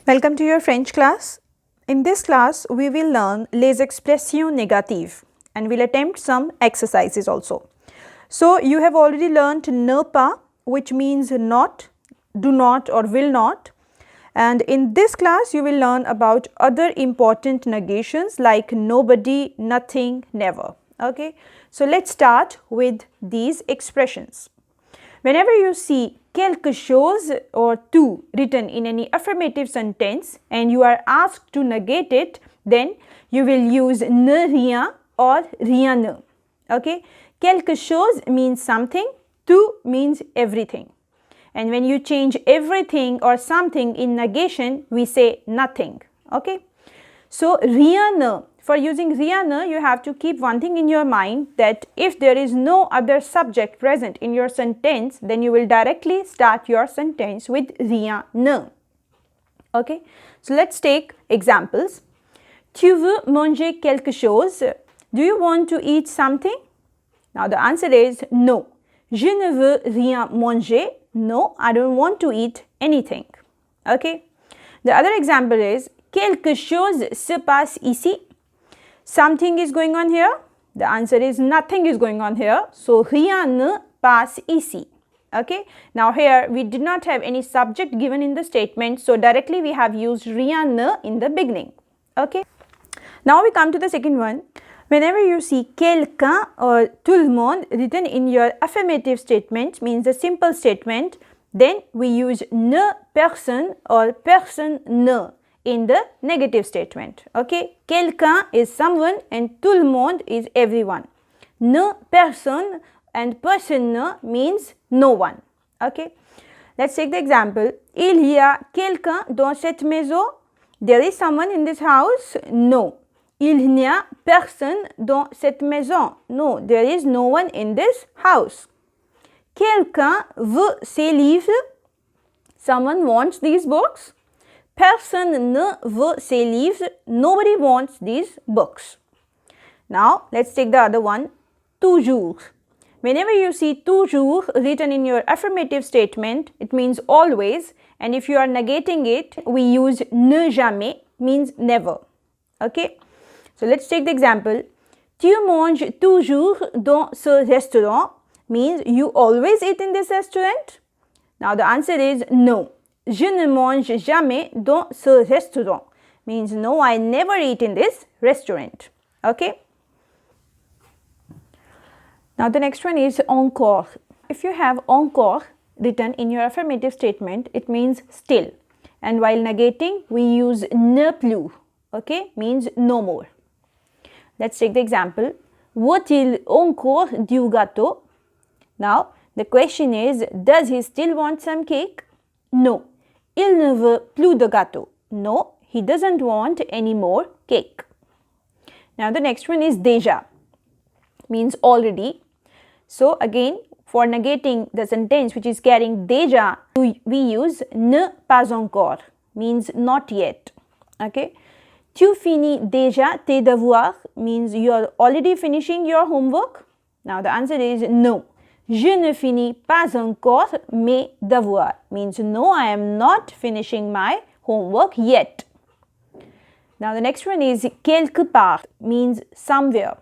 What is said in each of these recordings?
Welcome to your French class. In this class, we will learn les expressions négatives and we'll attempt some exercises also. So, you have already learned ne pas, which means not, do not or will not. And in this class, you will learn about other important negations like nobody, nothing, never. Okay. So, let's start with these expressions. Whenever you see quelque chose or tout written in any affirmative sentence and you are asked to negate it, then you will use ne rien or rien ne. Okay? Quelque chose means something, tout means everything. And when you change everything or something in negation, we say nothing. Okay? So, rien ne. For using rien ne, you have to keep one thing in your mind, that if there is no other subject present in your sentence, then you will directly start your sentence with rien ne. Okay. So, let's take examples. Tu veux manger quelque chose? Do you want to eat something? Now, the answer is no. Je ne veux rien manger. No, I don't want to eat anything. Okay. The other example is quelque chose se passe ici. Something is going on here. The answer is nothing is going on here. So, rien ne passe ici. Okay. Now, here we did not have any subject given in the statement. So, directly we have used rien ne in the beginning. Okay. Now, we come to the second one. Whenever you see quelqu'un or tout le monde written in your affirmative statement, means a simple statement, then we use ne personne or personne ne in the negative statement. Okay. Quelqu'un is someone and tout le monde is everyone. Ne personne and personne ne means no one. Okay. Let's take the example. Il y a quelqu'un dans cette maison. There is someone in this house. No. Il n'y a personne dans cette maison. No, there is no one in this house. Quelqu'un veut ces livres. Someone wants these books. Personne ne veut ces livres. Nobody wants these books. Now, let's take the other one. Toujours. Whenever you see toujours written in your affirmative statement, it means always. And if you are negating it, we use ne jamais, means never. Okay. So, let's take the example. Tu manges toujours dans ce restaurant, means you always eat in this restaurant. Now, the answer is no. Je ne mange jamais dans ce restaurant, means no, I never eat in this restaurant. Okay. Now, the next one is encore. If you have encore written in your affirmative statement, it means still. And while negating, we use ne plus. Okay, means no more. Let's take the example. Veut-il encore du gâteau? Now, the question is, does he still want some cake? No. Il ne veut plus de gâteau. No, he doesn't want any more cake. Now, the next one is déjà, means already. So, again, for negating the sentence which is carrying déjà, we use ne pas encore, means not yet. Okay. Tu finis déjà tes devoirs, means you are already finishing your homework. Now, the answer is no. Je ne finis pas encore mes devoirs, means no, I am not finishing my homework yet. Now, the next one is quelque part, means somewhere.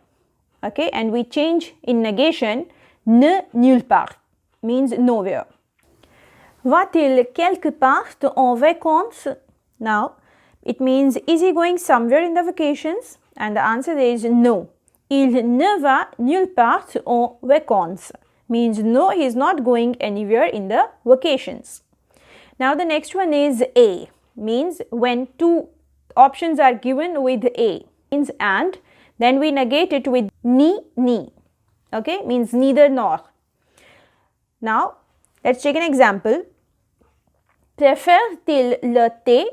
Okay, and we change in negation ne nulle part, means nowhere. Va-t-il quelque part en vacances? Now, it means, is he going somewhere in the vacations? And the answer is no. Il ne va nulle part en vacances. Means no, he is not going anywhere in the vacations. Now, the next one is a. Means when two options are given with a. Means and. Then we negate it with ni. Okay. Means neither nor. Now, let's take an example. Préfère-t-il le thé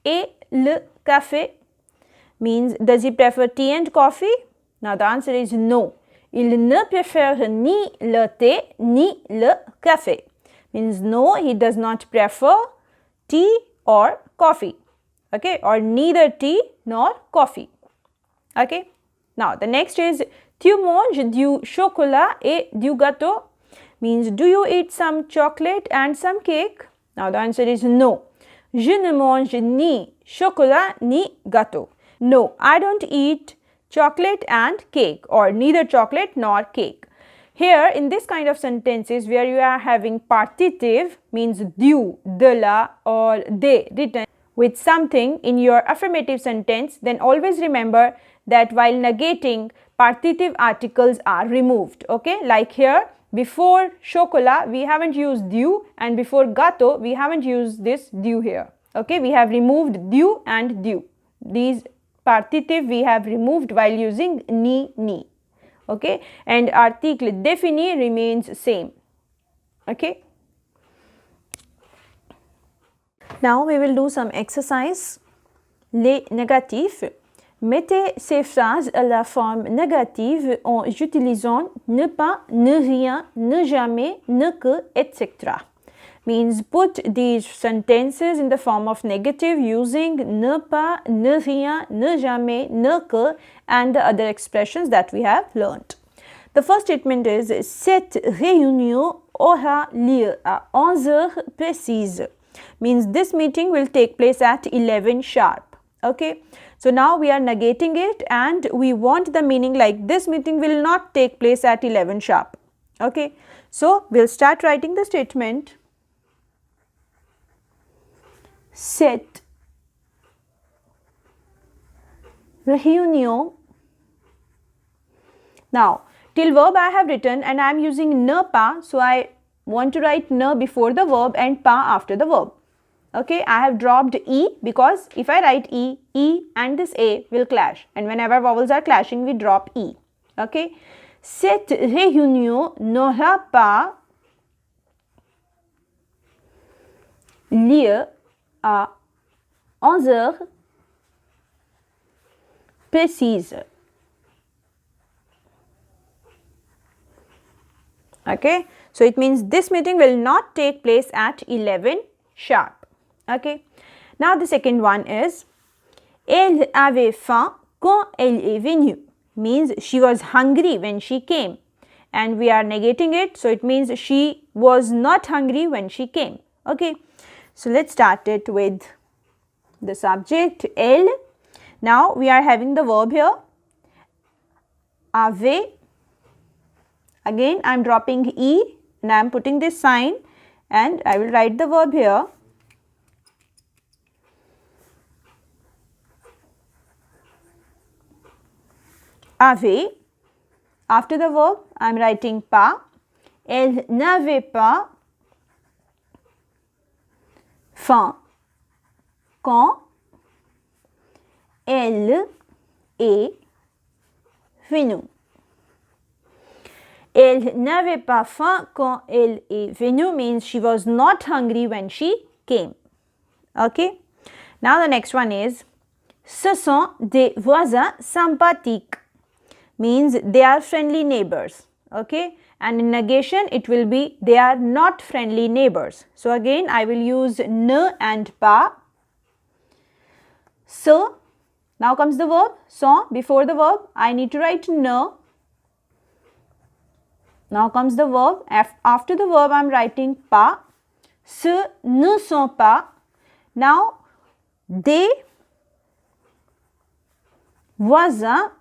et le café? Means, does he prefer tea and coffee? Now, the answer is no. Il ne préfère ni le thé ni le café. Means no, he does not prefer tea or coffee. Okay, or neither tea nor coffee. Okay. Now, the next is tu manges du chocolat et du gâteau? Means, do you eat some chocolate and some cake? Now, the answer is no. Je ne mange ni chocolat ni gâteau. No, I don't eat chocolate and cake, or neither chocolate nor cake. Here in this kind of sentences where you are having partitive, means du, de la or de written with something in your affirmative sentence, then always remember that while negating, partitive articles are removed. Okay, like here before chocolat we haven't used du, and before gâteau we haven't used this du here. Okay, we have removed du and du. These partitive we have removed while using ni. Okay, and article défini remains same. Okay. Now we will do some exercise. Les négatifs. Mettez ces phrases à la forme négative en utilisant ne pas, ne rien, ne jamais, ne que, etc. Means put these sentences in the form of negative using ne pas, ne rien, ne jamais, ne que, and the other expressions that we have learnt. The first statement is cette réunion aura lieu à 11 heures précises. Means this meeting will take place at 11 sharp. Okay, so now we are negating it and we want the meaning like this meeting will not take place at 11 sharp. Okay, so we'll start writing the statement. Cette réunion. Now till verb I have written and I am using ne pas, so I want to write ne before the verb and pas after the verb. Okay, I have dropped e because if I write e and this a will clash, and whenever vowels are clashing we drop e. Okay, cette réunion n'aura pas lieu à 11 heures précises. Okay, so it means this meeting will not take place at 11 sharp. Okay, now the second one is elle avait faim quand elle est venue. Means she was hungry when she came, and we are negating it, so it means she was not hungry when she came. Okay, so let's start it with the subject elle. Now we are having the verb here avait. Again I am dropping e and I am putting this sign and I will write the verb here. Avait. After the verb I am writing pas. Elle n'avait pas faim quand elle est venue. Elle n'avait pas faim quand elle est venue means she was not hungry when she came. Okay. Now the next one is ce sont des voisins sympathiques. Means they are friendly neighbors. Okay, and in negation it will be they are not friendly neighbors. So again I will use ne and pas. So now comes the verb. So before the verb I need to write ne. Now comes the verb. After the verb I am writing pas. Ce ne sont pas. Now des voisins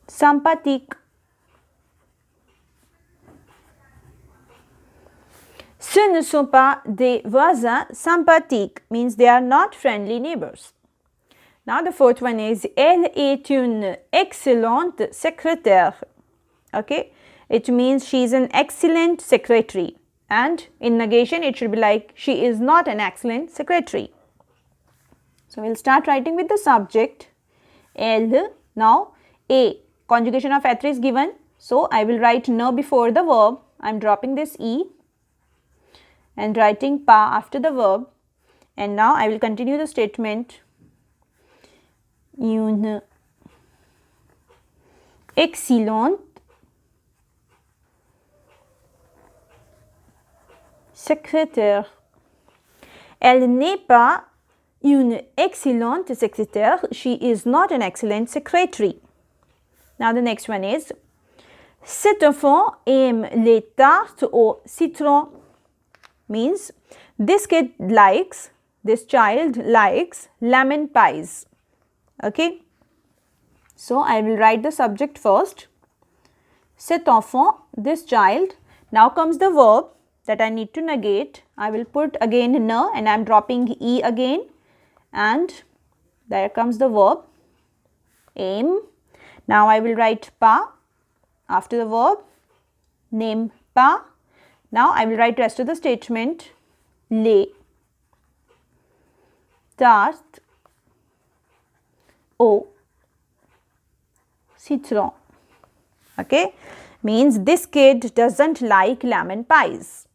sympathiques. Ce ne sont pas des voisins sympathiques means they are not friendly neighbors. Now the fourth one is elle est une excellente secrétaire. Okay, it means she is an excellent secretary, and in negation it should be like she is not an excellent secretary. So we'll start writing with the subject elle. Now a conjugation of être is given, so I will write ne before the verb. I am dropping this e and writing pas after the verb, and now I will continue the statement. Une excellente secrétaire. Elle n'est pas une excellente secrétaire. She is not an excellent secretary. Now the next one is cet enfant aime les tartes au citron. means this child likes lemon pies. Okay. So I will write the subject first. Cet enfant, this child. Now comes the verb that I need to negate. I will put again ne and I am dropping e again, and there comes the verb aime. Now I will write pas after the verb, n'aime pas. Now I will write rest of the statement, les tartes au citron. Okay, means this kid doesn't like lemon pies.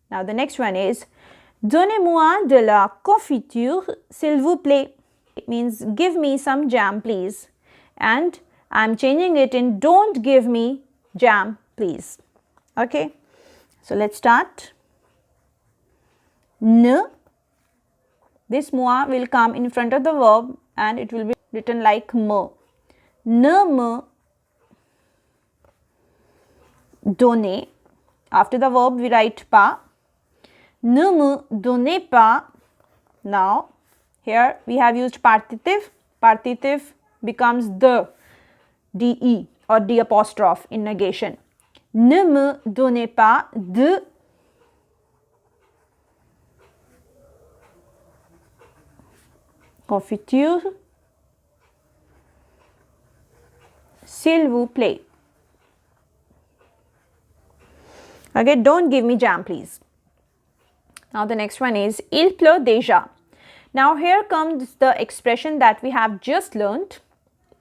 Now the next one is, donnez-moi de la confiture s'il vous plaît. It means give me some jam please, and I am changing it in don't give me jam please. Okay, so let's start. Ne, this moi will come in front of the verb and it will be written like me. Ne me donnez, after the verb we write pas. Ne me donnez pas. Now here we have used partitive. Partitive becomes the, de or the apostrophe in negation. Ne me donnez pas de confiture s'il vous plaît. Okay, don't give me jam please. Now the next one is, il pleut déjà. Now here comes the expression that we have just learnt.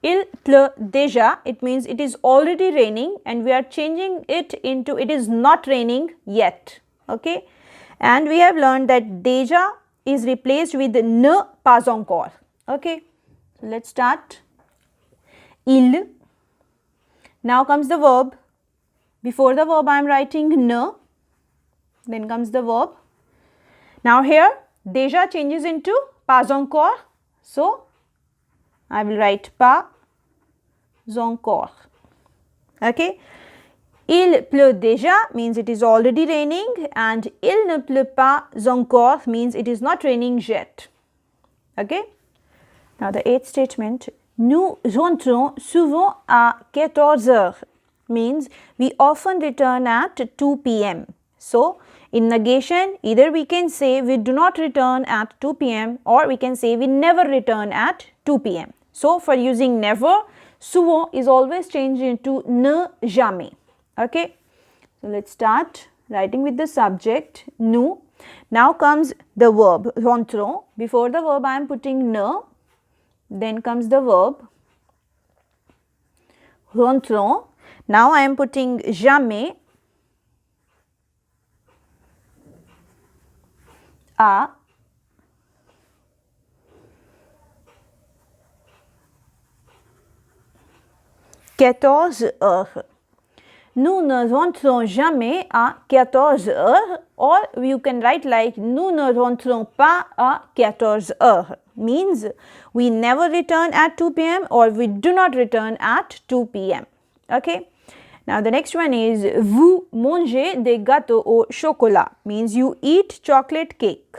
Il pleut déjà, it means it is already raining and we are changing it into it is not raining yet. Okay, and we have learned that déjà is replaced with ne pas encore. Okay, so let's start. Il. Now comes the verb. Before the verb I am writing ne, then comes the verb. Now here déjà changes into pas encore, so I will write pas encore. Okay, il pleut déjà means it is already raining, and il ne pleut pas encore means it is not raining yet. Okay, now the eighth statement, nous rentrons souvent à 14 heures, means we often return at 2 p.m. So in negation, either we can say we do not return at 2 p.m. or we can say we never return at 2 p.m. So for using never, souvent is always changed into ne jamais. Okay, so let's start writing with the subject nous. Now comes the verb rentrons. Before the verb I am putting ne, then comes the verb rentrons. Now I am putting jamais à 14 heures. Nous ne rentrons jamais à 14 heures, or you can write like nous ne rentrons pas à 14 heures, means we never return at 2 p.m. or we do not return at 2 p.m. Okay. Now the next one is vous mangez des gâteaux au chocolat, means you eat chocolate cake.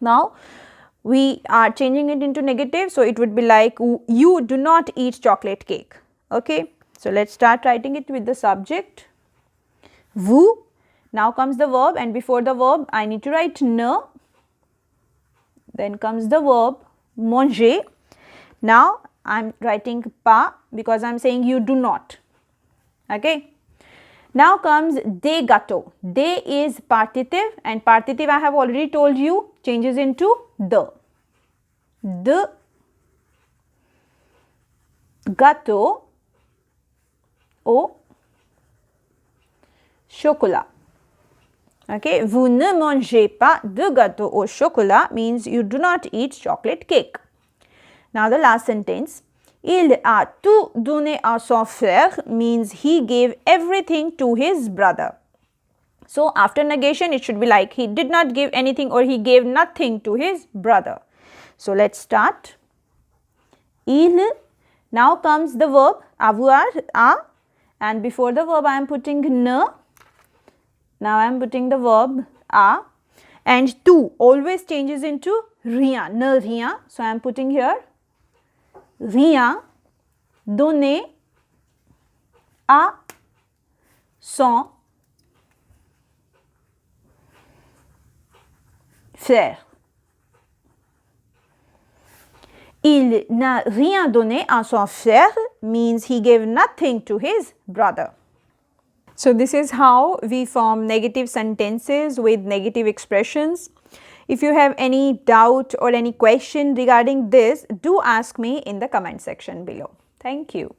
Now we are changing it into negative, so it would be like you do not eat chocolate cake. Okay, so let's start writing it with the subject vous. Now comes the verb, and before the verb I need to write ne, then comes the verb manger. Now I am writing pas because I am saying you do not. Okay, now comes des gâteaux. Des is partitive, and partitive I have already told you changes into the. De gâteaux au chocolat. Okay, vous ne mangez pas de gâteau au chocolat means you do not eat chocolate cake. Now the last sentence, il a tout donné à son frère means he gave everything to his brother. So after negation it should be like he did not give anything or he gave nothing to his brother. So let's start. Il. Now comes the verb avoir, a, and before the verb I am putting ne, Now I am putting the verb a, and tu always changes into rien, ne rien. So I am putting here rien donné à son frère. Il n'a rien donné à son frère means he gave nothing to his brother. So this is how we form negative sentences with negative expressions. If you have any doubt or any question regarding this, do ask me in the comment section below. Thank you.